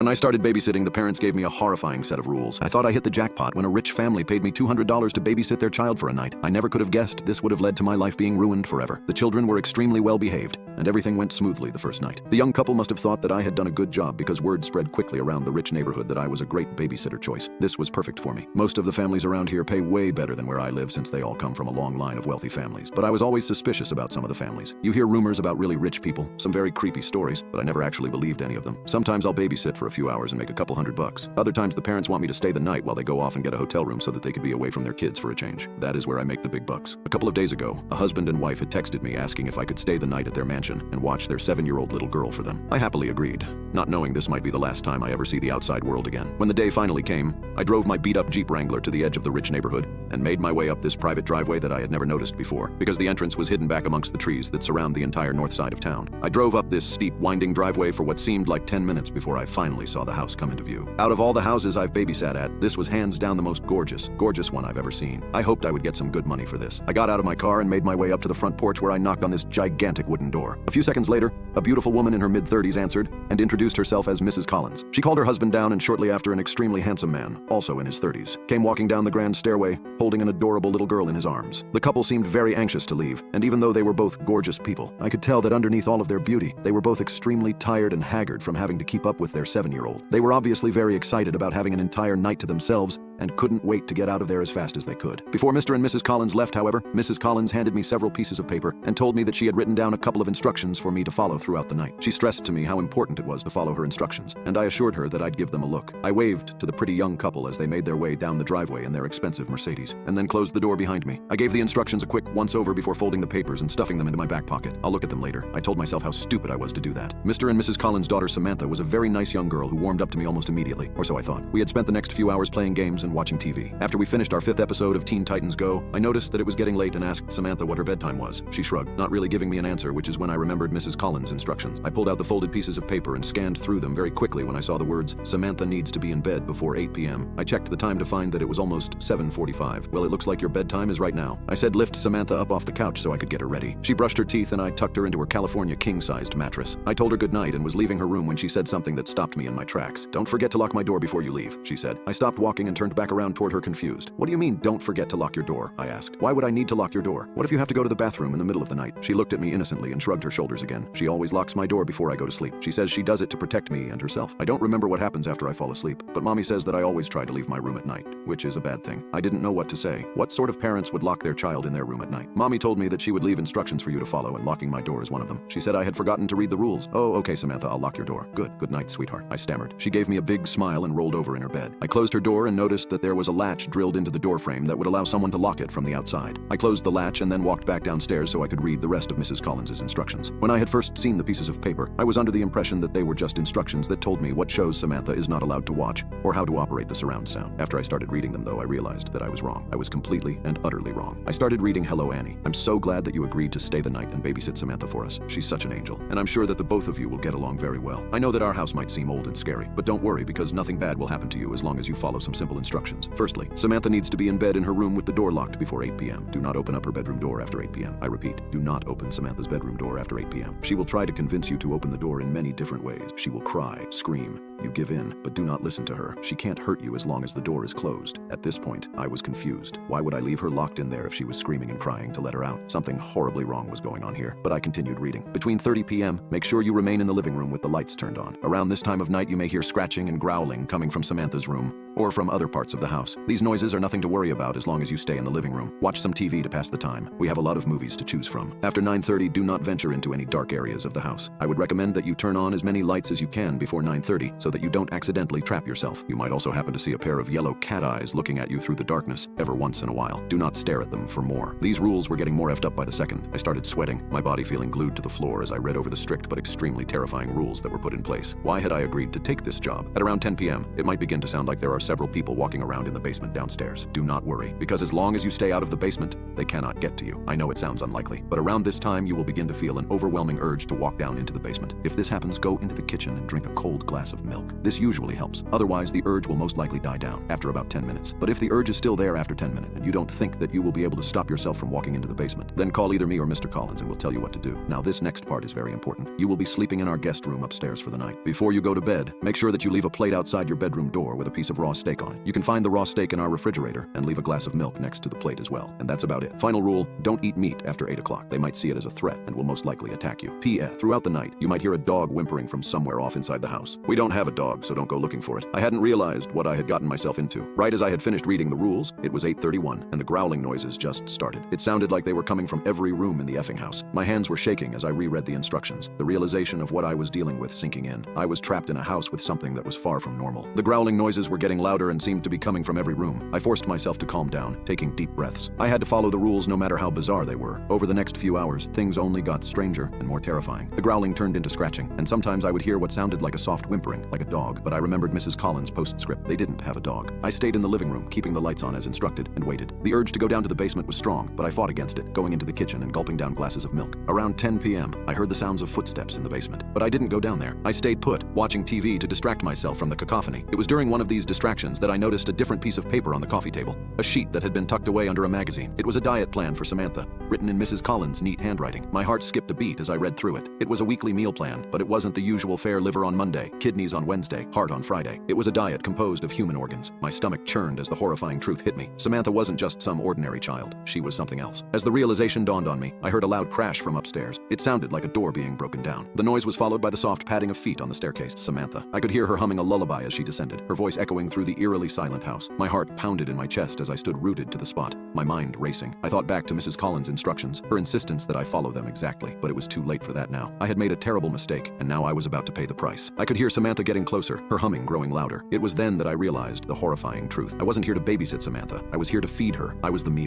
When I started babysitting, the parents gave me a horrifying set of rules. I thought I hit the jackpot when a rich family paid me $200 to babysit their child for a night. I never could have guessed this would have led to my life being ruined forever. The children were extremely well behaved, and everything went smoothly the first night. The young couple must have thought that I had done a good job because word spread quickly around the rich neighborhood that I was a great babysitter choice. This was perfect for me. Most of the families around here pay way better than where I live since they all come from a long line of wealthy families. But I was always suspicious about some of the families. You hear rumors about really rich people, some very creepy stories, but I never actually believed any of them. Sometimes I'll babysit for a few hours and make a couple $100. Other times the parents want me to stay the night while they go off and get a hotel room so that they could be away from their kids for a change. That is where I make the big bucks. A couple of days ago, a husband and wife had texted me asking if I could stay the night at their mansion and watch their 7-year-old little girl for them. I happily agreed, not knowing this might be the last time I ever see the outside world again. When the day finally came, I drove my beat-up Jeep Wrangler to the edge of the rich neighborhood and made my way up this private driveway that I had never noticed before, because the entrance was hidden back amongst the trees that surround the entire north side of town. I drove up this steep, winding driveway for what seemed like 10 minutes before I finally saw the house come into view. Out of all the houses I've babysat at, this was hands down the most gorgeous one I've ever seen. I hoped I would get some good money for this. I got out of my car and made my way up to the front porch where I knocked on this gigantic wooden door. A few seconds later, a beautiful woman in her mid-30s answered and introduced herself as Mrs. Collins. She called her husband down, and shortly after, an extremely handsome man, also in his 30s, came walking down the grand stairway, holding an adorable little girl in his arms. The couple seemed very anxious to leave, and even though they were both gorgeous people, I could tell that underneath all of their beauty, they were both extremely tired and haggard from having to keep up with their 7-year-old. They were obviously very excited about having an entire night to themselves and couldn't wait to get out of there as fast as they could. Before Mr. and Mrs. Collins left, however, Mrs. Collins handed me several pieces of paper and told me that she had written down a couple of instructions for me to follow throughout the night. She stressed to me how important it was to follow her instructions, and I assured her that I'd give them a look. I waved to the pretty young couple as they made their way down the driveway in their expensive Mercedes, and then closed the door behind me. I gave the instructions a quick once-over before folding the papers and stuffing them into my back pocket. I'll look at them later. I told myself how stupid I was to do that. Mr. and Mrs. Collins' daughter Samantha was a very nice young girl who warmed up to me almost immediately, or so I thought. We had spent the next few hours playing games and watching TV. After we finished our 5th episode of Teen Titans Go, I noticed that it was getting late and asked Samantha what her bedtime was. She shrugged, not really giving me an answer, which is when I remembered Mrs. Collins' instructions. I pulled out the folded pieces of paper and scanned through them very quickly when I saw the words, "Samantha needs to be in bed before 8 p.m. I checked the time to find that it was almost 7:45. "Well, it looks like your bedtime is right now." I said lift Samantha up off the couch so I could get her ready. She brushed her teeth and I tucked her into her California king-sized mattress. I told her goodnight and was leaving her room when she said something that stopped me in my tracks. "Don't forget to lock my door before you leave," she said. I stopped walking and turned back around toward her confused. "What do you mean, don't forget to lock your door?" I asked. "Why would I need to lock your door? What if you have to go to the bathroom in the middle of the night?" She looked at me innocently and shrugged her shoulders again. "She always locks my door before I go to sleep. She says she does it to protect me and herself. I don't remember what happens after I fall asleep, but Mommy says that I always try to leave my room at night, which is a bad thing." I didn't know what to say. What sort of parents would lock their child in their room at night? Mommy told me that she would leave instructions for you to follow, and locking my door is one of them. She said I had forgotten to read the rules. "Oh, okay, Samantha, I'll lock your door." Good night, sweetheart," I stammered. She gave me a big smile and rolled over in her bed. I closed her door and noticed that there was a latch drilled into the door frame that would allow someone to lock it from the outside. I closed the latch and then walked back downstairs so I could read the rest of Mrs. Collins' instructions. When I had first seen the pieces of paper, I was under the impression that they were just instructions that told me what shows Samantha is not allowed to watch or how to operate the surround sound. After I started reading them, though, I realized that I was wrong. I was completely and utterly wrong. I started reading Hello, Annie. "I'm so glad that you agreed to stay the night and babysit Samantha for us. She's such an angel, and I'm sure that the both of you will get along very well. I know that our house might seem old and scary, but don't worry because nothing bad will happen to you as long as you follow some simple instructions. Firstly, Samantha needs to be in bed in her room with the door locked before 8 p.m. Do not open up her bedroom door after 8 p.m. I repeat, do not open Samantha's bedroom door after 8 p.m. She will try to convince you to open the door in many different ways. She will cry, scream. You give in, but do not listen to her. She can't hurt you as long as the door is closed." At this point, I was confused. Why would I leave her locked in there if she was screaming and crying to let her out? Something horribly wrong was going on here, but I continued reading. "Between 30 p.m., make sure you remain in the living room with the lights turned on. Around this time of night, you may hear scratching and growling coming from Samantha's room or from other parts of the house. These noises are nothing to worry about as long as you stay in the living room. Watch some TV to pass the time. We have a lot of movies to choose from. After 9:30, do not venture into any dark areas of the house. I would recommend that you turn on as many lights as you can before 9:30 so that you don't accidentally trap yourself. You might also happen to see a pair of yellow cat eyes looking at you through the darkness every once in a while. Do not stare at them for more." These rules were getting more effed up by the second. I started sweating, my body feeling glued to the floor as I read over the strict but extremely terrifying rules that were put in place. Why had I agreed to take this job? At around 10 p.m., it might begin to sound like there are several people walking around in the basement downstairs. Do not worry, because as long as you stay out of the basement, They cannot get to you. I know it sounds unlikely, but around this time you will begin to feel an overwhelming urge to walk down into the basement. If this happens, go into the kitchen and drink a cold glass of milk. This usually helps. Otherwise, the urge will most likely die down after about 10 minutes. But if the urge is still there after 10 minutes and you don't think that you will be able to stop yourself from walking into the basement, then call either me or Mr. Collins and we'll tell you what to do. Now, this next part is very important. You will be sleeping in our guest room upstairs for the night. Before you go to bed, make sure that you leave a plate outside your bedroom door with a piece of raw steak on it. You can find the raw steak in our refrigerator and leave a glass of milk next to the plate as well. And that's about it. Final rule, don't eat meat after 8 o'clock. They might see it as a threat and will most likely attack you. P.S. Throughout the night, you might hear a dog whimpering from somewhere off inside the house. We don't have a dog, so don't go looking for it. I hadn't realized what I had gotten myself into. Right as I had finished reading the rules, it was 8:31, and the growling noises just started. It sounded like they were coming from every room in the effing house. My hands were shaking as I reread the instructions, the realization of what I was dealing with sinking in. I was trapped in a house with something that was far from normal. The growling noises were getting louder and seemed to be coming from every room. I forced myself to calm down, taking deep breaths. I had to follow the rules no matter how bizarre they were. Over the next few hours, things only got stranger and more terrifying. The growling turned into scratching, and sometimes I would hear what sounded like a soft whimpering, like a dog, but I remembered Mrs. Collins' postscript. They didn't have a dog. I stayed in the living room, keeping the lights on as instructed, and waited. The urge to go down to the basement was strong, but I fought against it, going into the kitchen and gulping down glasses of milk. Around 10 p.m., I heard the sounds of footsteps in the basement, but I didn't go down there. I stayed put, watching TV to distract myself from the cacophony. It was during one of these distractions that I noticed a different piece of paper on the coffee table, a sheet that had been tucked away under a magazine. It was a diet plan for Samantha, written in Mrs. Collins' neat handwriting. My heart skipped a beat as I read through it. It was a weekly meal plan, but it wasn't the usual fare: liver on Monday, kidneys on Wednesday, heart on Friday. It was a diet composed of human organs. My stomach churned as the horrifying truth hit me. Samantha wasn't just some ordinary child. She was something else. As the realization dawned on me, I heard a loud crash from upstairs. It sounded like a door being broken down. The noise was followed by the soft padding of feet on the staircase. Samantha. I could hear her humming a lullaby as she descended, her voice echoing through the eerily silent house. My heart pounded in my chest as I stood rooted to the spot, my mind racing. I thought back to Mrs. Collins' instructions, her insistence that I follow them exactly, but it was too late for that now. I had made a terrible mistake, and now I was about to pay the price. I could hear Samantha getting closer, her humming growing louder. It was then that I realized the horrifying truth. I wasn't here to babysit Samantha. I was here to feed her. I was the meal.